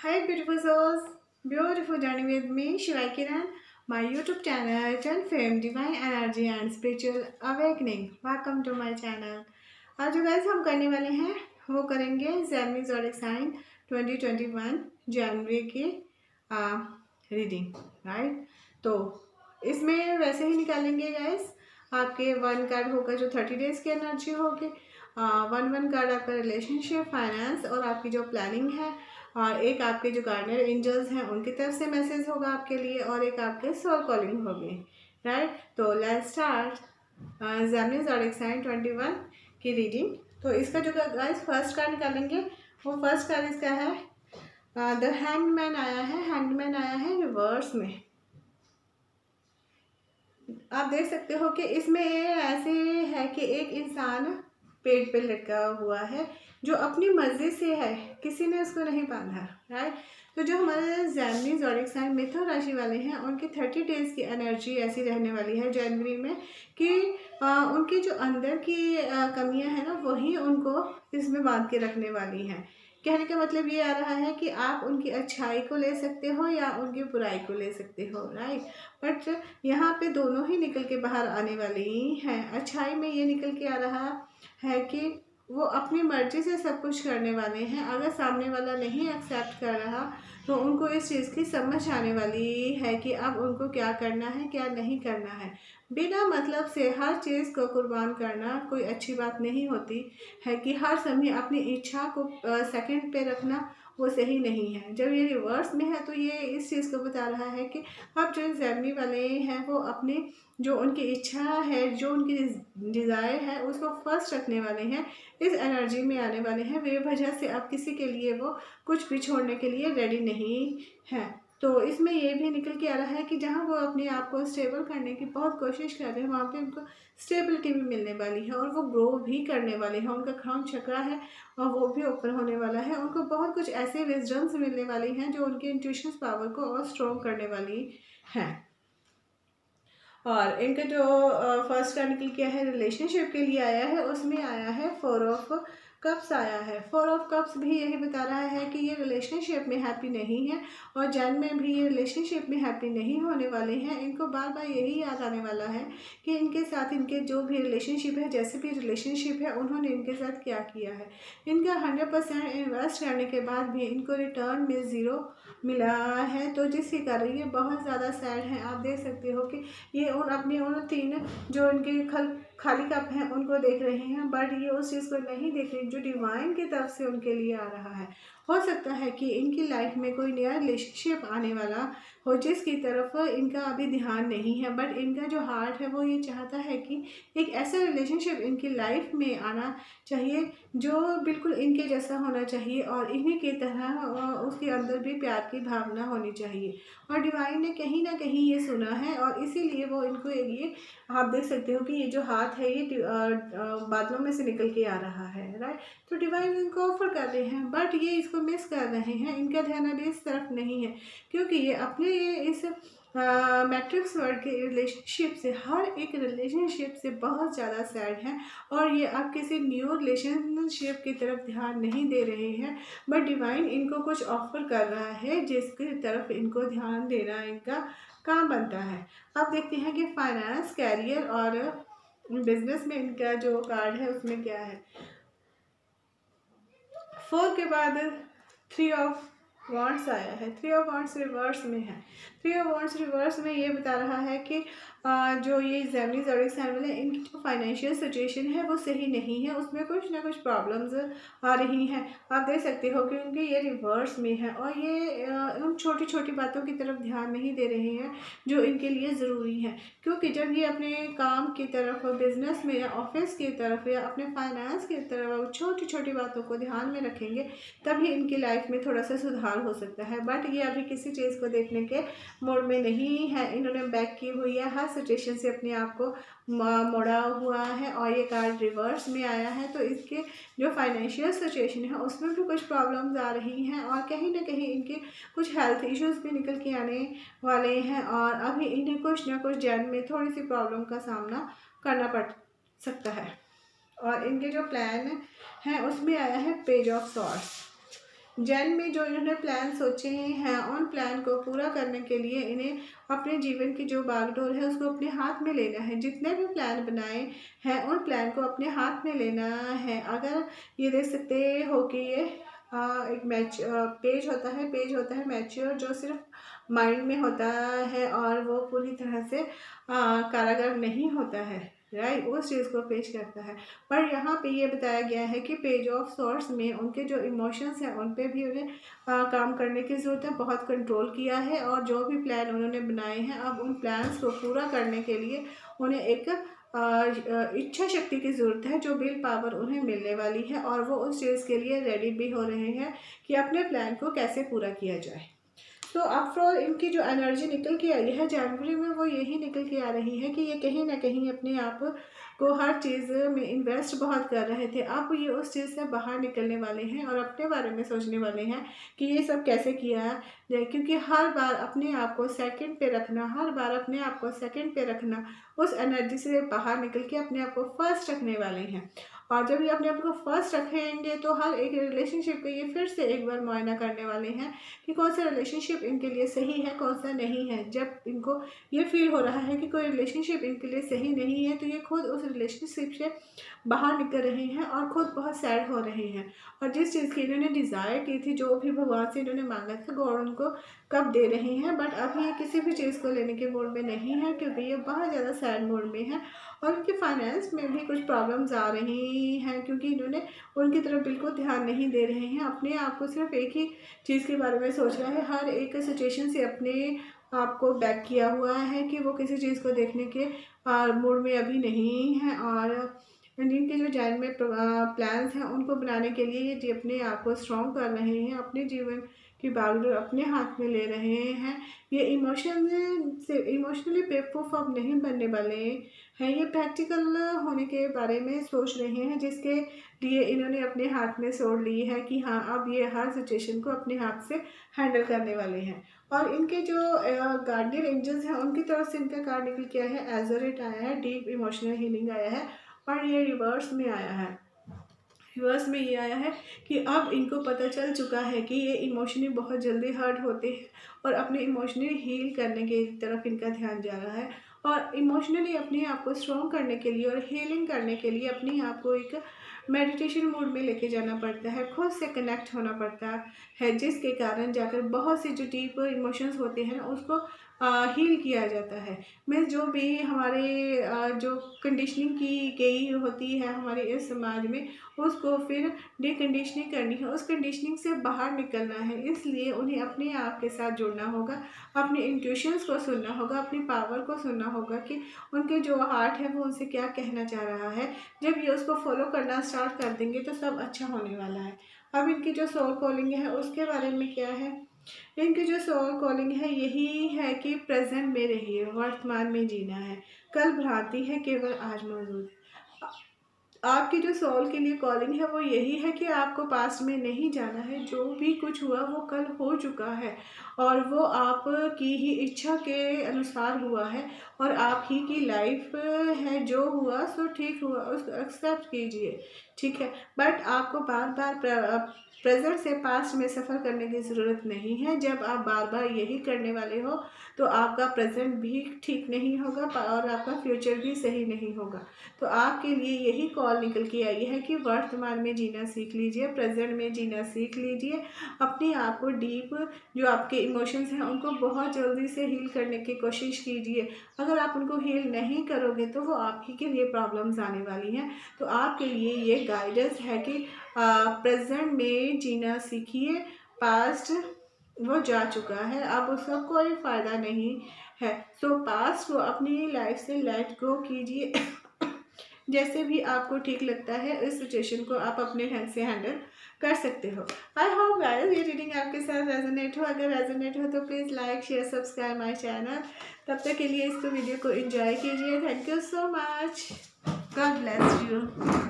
Hi beautiful souls, beautiful journey with me Shivai Kiran, my YouTube channel Turn Fame Divine Energy and Spiritual Awakening. Welcome to my channel. आज जो guys हम करने वाले हैं वो करेंगे जेमिनी ज़ोडिएक साइन 2021 जनवरी की रीडिंग, राइट। तो इसमें वैसे ही निकालेंगे गाइस। आपके वन कार्ड होगा जो 30 डेज की एनर्जी होगी, वन कार्ड आपका रिलेशनशिप, फाइनेंस और आपकी जो प्लानिंग है, और एक आपके जो गार्डनर एंजल्स हैं उनकी तरफ से मैसेज होगा आपके लिए, और एक आपके सोल कॉलिंग होगी, राइट। तो let's start Gemini zodiac sign 21 की रीडिंग। तो इसका जो गाइस फर्स्ट कार्ड निकालेंगे वो फर्स्ट कार्ड इसका है द हैंगमैन आया है। हैंगमैन आया है रिवर्स में। आप देख सकते हो कि इसमें ऐसे है कि एक इंसान पेड़ पे लटका हुआ है जो अपनी मर्जी से है, किसी ने उसको नहीं बांधा, राइट। तो जो हमारे जेमिनी ज़ोडिएक साइन मिथुन राशि वाले हैं उनकी 30 डेज की एनर्जी ऐसी रहने वाली है जनवरी में कि उनकी जो अंदर की कमियां हैं ना वही उनको इसमें बांध के रखने वाली हैं। कहने का मतलब ये आ रहा है कि आप उनकी अच्छाई को ले सकते हो या उनकी बुराई को ले सकते हो, राइट। बट यहाँ पे दोनों ही निकल के बाहर आने वाले ही हैं। अच्छाई में ये निकल के आ रहा है कि वो अपनी मर्जी से सब कुछ करने वाले हैं। अगर सामने वाला नहीं एक्सेप्ट कर रहा तो उनको इस चीज़ की समझ आने वाली है कि अब उनको क्या करना है क्या नहीं करना है। बिना मतलब से हर चीज़ को कुर्बान करना कोई अच्छी बात नहीं होती है कि हर समय अपनी इच्छा को सेकंड पे रखना वो सही नहीं है। जब ये रिवर्स में है तो ये इस चीज़ को बता रहा है कि अब जो जेमिनी वाले हैं वो अपने जो उनकी इच्छा है, जो उनकी डिज़ायर है उसको फर्स्ट रखने वाले हैं, इस एनर्जी में आने वाले हैं। बेवजह से अब किसी के लिए वो कुछ भी छोड़ने के लिए रेडी नहीं है। तो इसमें ये भी निकल के आ रहा है कि जहाँ वो अपने आप को स्टेबल करने की बहुत कोशिश कर रहे हैं वहाँ पे उनको स्टेबिलिटी भी मिलने वाली है और वो ग्रो भी करने वाले हैं। उनका क्राउन चक्रा है और वो भी ओपन होने वाला है। उनको बहुत कुछ ऐसे विजडम्स मिलने वाली हैं जो उनके इंट्यूशन पावर को और स्ट्रॉन्ग करने वाली हैं। और इनका जो फर्स्ट कार्ड निकल के है रिलेशनशिप के लिए आया है, उसमें आया है 4 ऑफ कप्स आया है। 4 ऑफ कप्स भी यही बता रहा है कि ये रिलेशनशिप में हैप्पी नहीं है और जन में भी ये रिलेशनशिप में हैप्पी नहीं होने वाले हैं। इनको बार बार यही याद आने वाला है कि इनके साथ इनके जो भी रिलेशनशिप है, जैसे भी रिलेशनशिप है, उन्होंने इनके साथ क्या किया है। इनका 100% इन्वेस्ट करने के बाद भी इनको रिटर्न में 0 मिला है, तो जिसके कारण ये बहुत ज़्यादा सैड है। आप देख सकते हो कि ये उन 3 जो इनके खाली कप हैं उनको देख रहे हैं, बट ये उस चीज़ को नहीं देख रहे जो डिवाइन की तरफ से उनके लिए आ रहा है। हो सकता है कि इनकी लाइफ में कोई नया रिलेशनशिप आने वाला हो जिसकी तरफ इनका अभी ध्यान नहीं है, बट इनका जो हार्ट है वो ये चाहता है कि एक ऐसा रिलेशनशिप इनकी लाइफ में आना चाहिए जो बिल्कुल इनके जैसा होना चाहिए और इन्हीं की तरह उसके अंदर भी प्यार की भावना होनी चाहिए। और डिवाइन ने कहीं ना कहीं ये सुना है और इसीलिए वो इनको ये आप देख सकते हो कि ये जो हाथ है ये बादलों में से निकल के आ रहा है, राइट। तो डिवाइन इनको ऑफर कर रहे हैं बट ये इसको मिस कर रहे हैं। इनका ध्यान अभी इस तरफ नहीं है क्योंकि ये अपने इस मैट्रिक्स वर्ड के रिलेशनशिप से, हर एक रिलेशनशिप से बहुत ज़्यादा सैड हैं और ये अब किसी न्यू रिलेशनशिप की तरफ ध्यान नहीं दे रहे हैं। बट डिवाइन इनको कुछ ऑफर कर रहा है जिसकी तरफ इनको ध्यान देना इनका काम बनता है। अब देखते हैं कि फाइनेंस, कैरियर और बिजनेस में इनका जो कार्ड है उसमें क्या है। 4 के बाद 3 ऑफ वॉन्ड्स आया है। 3 ऑफ वॉन्ड्स रिवर्स में है। 3 ऑफ वॉन्ड्स रिवर्स में ये बता रहा है कि जो ये जेमिनी ज़ोडिएक साइन वाले इनकी जो फाइनेंशियल सिचुएशन है वो सही नहीं है, उसमें कुछ ना कुछ प्रॉब्लम्स आ रही हैं। आप देख सकते हो क्योंकि ये रिवर्स में है और ये उन छोटी छोटी बातों की तरफ ध्यान नहीं दे रहे हैं जो इनके लिए ज़रूरी है। क्योंकि जब ये अपने काम की तरफ, बिजनेस में या ऑफिस की तरफ या अपने फाइनेंस की तरफ छोटी छोटी बातों को ध्यान में रखेंगे तभी इनकी लाइफ में थोड़ा सा सुधार हो सकता है। बट ये अभी किसी चीज़ को देखने के मोड में नहीं है। इन्होंने बैक की हुई है, हर सिचुएशन से अपने आप को मोड़ा हुआ है और ये कार्ड रिवर्स में आया है। तो इसके जो फाइनेंशियल सिचुएशन है उसमें भी कुछ प्रॉब्लम्स आ रही हैं और कहीं ना कहीं इनके कुछ हेल्थ इश्यूज भी निकल के आने वाले हैं और अभी इन्हें कुछ ना कुछ जन में थोड़ी सी प्रॉब्लम का सामना करना पड़ सकता है। और इनके जो प्लान है उसमें आया है पेज ऑफ सॉर्ड्स। जैन में जो इन्होंने प्लान सोचे हैं उन प्लान को पूरा करने के लिए इन्हें अपने जीवन की जो बागडोर है उसको अपने हाथ में लेना है। जितने भी प्लान बनाए हैं उन प्लान को अपने हाथ में लेना है। अगर ये देख सकते हो कि ये एक पेज होता है मैच्योर, जो सिर्फ माइंड में होता है और वो पूरी तरह से कारागार नहीं होता है, राइट, उस चीज़ को पेश करता है। पर यहाँ पे ये बताया गया है कि पेज ऑफ सॉर्ट्स में उनके जो इमोशंस हैं उन पे भी उन्हें काम करने की ज़रूरत है, बहुत कंट्रोल किया है। और जो भी प्लान उन्होंने बनाए हैं अब उन प्लान्स को पूरा करने के लिए उन्हें एक इच्छा शक्ति की ज़रूरत है, जो विल पावर उन्हें मिलने वाली है और वो उस चीज़ के लिए रेडी भी हो रहे हैं कि अपने प्लान को कैसे पूरा किया जाए। तो आफ्टरऑल इनकी जो एनर्जी निकल के आई है जनवरी में वो यही निकल के आ रही है कि ये कहीं ना कहीं अपने आप को हर चीज़ में इन्वेस्ट बहुत कर रहे थे। अब ये उस चीज़ से बाहर निकलने वाले हैं और अपने बारे में सोचने वाले हैं कि ये सब कैसे किया है, क्योंकि हर बार अपने आप को सेकंड पे रखना, हर बार अपने आप को सेकंड पे रखना, उस एनर्जी से बाहर निकल के अपने आप को फर्स्ट रखने वाले हैं। और जब ये अपने आप को फर्स्ट रखेंगे तो हर एक रिलेशनशिप को ये फिर से एक बार मुआयना करने वाले हैं कि कौन सा रिलेशनशिप इनके लिए सही है, कौन सा नहीं है। जब इनको ये फील हो रहा है कि कोई रिलेशनशिप इनके लिए सही नहीं है तो ये खुद उस रिलेशनशिप से बाहर निकल रहे हैं और खुद बहुत सैड हो रहे हैं। और जिस चीज़ की इन्होंने डिज़ायर की थी, जो भी भगवान से इन्होंने मांगा था, गॉड उनको कब दे रहे हैं। बट अभी ये किसी भी चीज़ को लेने के मूड में नहीं है, क्योंकि ये बहुत ज़्यादा सैड मूड में है और उनके फाइनेंस में भी कुछ प्रॉब्लम्स आ रही हैं, क्योंकि इन्होंने उनकी तरफ बिल्कुल ध्यान नहीं दे रहे हैं। अपने आप को सिर्फ एक ही चीज़ के बारे में सोच रहा है, हर एक सिचुएशन से अपने आप को बैक किया हुआ है कि वो किसी चीज़ को देखने के मूड में अभी नहीं है। और इनके जो जैन में प्लान्स हैं उनको बनाने के लिए ये अपने आप को स्ट्रॉन्ग कर रहे हैं, अपने जीवन की बागडोर अपने हाथ में ले रहे हैं। ये इमोशनली बेवकूफ़ अब नहीं बनने वाले हैं, ये प्रैक्टिकल होने के बारे में सोच रहे हैं, जिसके लिए इन्होंने अपने हाथ में सोच ली है कि हाँ अब ये हर सिचुएशन को अपने हाथ से हैंडल करने वाले हैं। और इनके जो गार्डियन एंजल्स हैं उनकी तरफ से इनका कार्ड निकल के आया है, एजोरेट आया है, डीप इमोशनल हीलिंग आया है। और ये रिवर्स में आया है, रिवर्स में ये आया है कि अब इनको पता चल चुका है कि ये इमोशनली बहुत जल्दी हर्ट होते हैं और अपने इमोशनली हील करने की तरफ इनका ध्यान जा रहा है। और इमोशनली अपने आप को स्ट्रॉन्ग करने के लिए और हीलिंग करने के लिए अपने आप को एक मेडिटेशन मोड में लेके जाना पड़ता है, खुद से कनेक्ट होना पड़ता है, जिसके कारण जाकर बहुत से जो डीप इमोशंस होते हैं उसको हील किया जाता है। मीन्स जो भी हमारे जो कंडीशनिंग की गई होती है हमारे इस समाज में, उसको फिर डिकंडीशनिंग करनी है, उस कंडीशनिंग से बाहर निकलना है। इसलिए उन्हें अपने आप के साथ जुड़ना होगा, अपने इंट्यूशंस को सुनना होगा, अपनी पावर को सुनना होगा कि उनके जो हार्ट है वो उनसे क्या कहना चाह रहा है। जब ये उसको फॉलो करना स्टार्ट कर देंगे तो सब अच्छा होने वाला है। अब इनकी जो सोल कॉलिंग है उसके बारे में क्या है, इनकी जो सोल कॉलिंग है यही है कि प्रेजेंट में रहिए, वर्तमान में जीना है, कल भ्रांति है केवल आज मौजूद है। आपकी जो सोल के लिए कॉलिंग है वो यही है कि आपको पास्ट में नहीं जाना है, जो भी कुछ हुआ वो कल हो चुका है और वो आपकी ही इच्छा के अनुसार हुआ है और आप ही की लाइफ है। जो हुआ सो ठीक हुआ, उसको एक्सेप्ट कीजिए, ठीक है। बट आपको बार बार प्रेजेंट से पास्ट में सफ़र करने की ज़रूरत नहीं है। जब आप बार बार यही करने वाले हो तो आपका प्रेजेंट भी ठीक नहीं होगा और आपका फ्यूचर भी सही नहीं होगा। तो आपके लिए यही कॉल निकल के आई है कि वर्तमान में जीना सीख लीजिए, प्रेजेंट में जीना सीख लीजिए। अपने आप को डीप जो आपके इमोशंस हैं उनको बहुत जल्दी से हील करने की कोशिश कीजिए। अगर आप उनको हील नहीं करोगे तो वो आप ही के लिए प्रॉब्लम्स आने वाली हैं। तो आपके लिए ये गाइडेंस है कि प्रेजेंट में जीना सीखिए। पास्ट वो जा चुका है, अब उसका कोई फ़ायदा नहीं है। सो पास्ट को अपनी लाइफ से लेट गो कीजिए। जैसे भी आपको ठीक लगता है इस सिचुएशन को आप अपने ढंग से हैंडल कर सकते हो। आई होप गाइस ये रीडिंग आपके साथ रेजोनेट हो। अगर रेजोनेट हो तो please like share subscribe my channel. तब तक के लिए इसको वीडियो को एंजॉय कीजिए। Thank you so much. God bless you.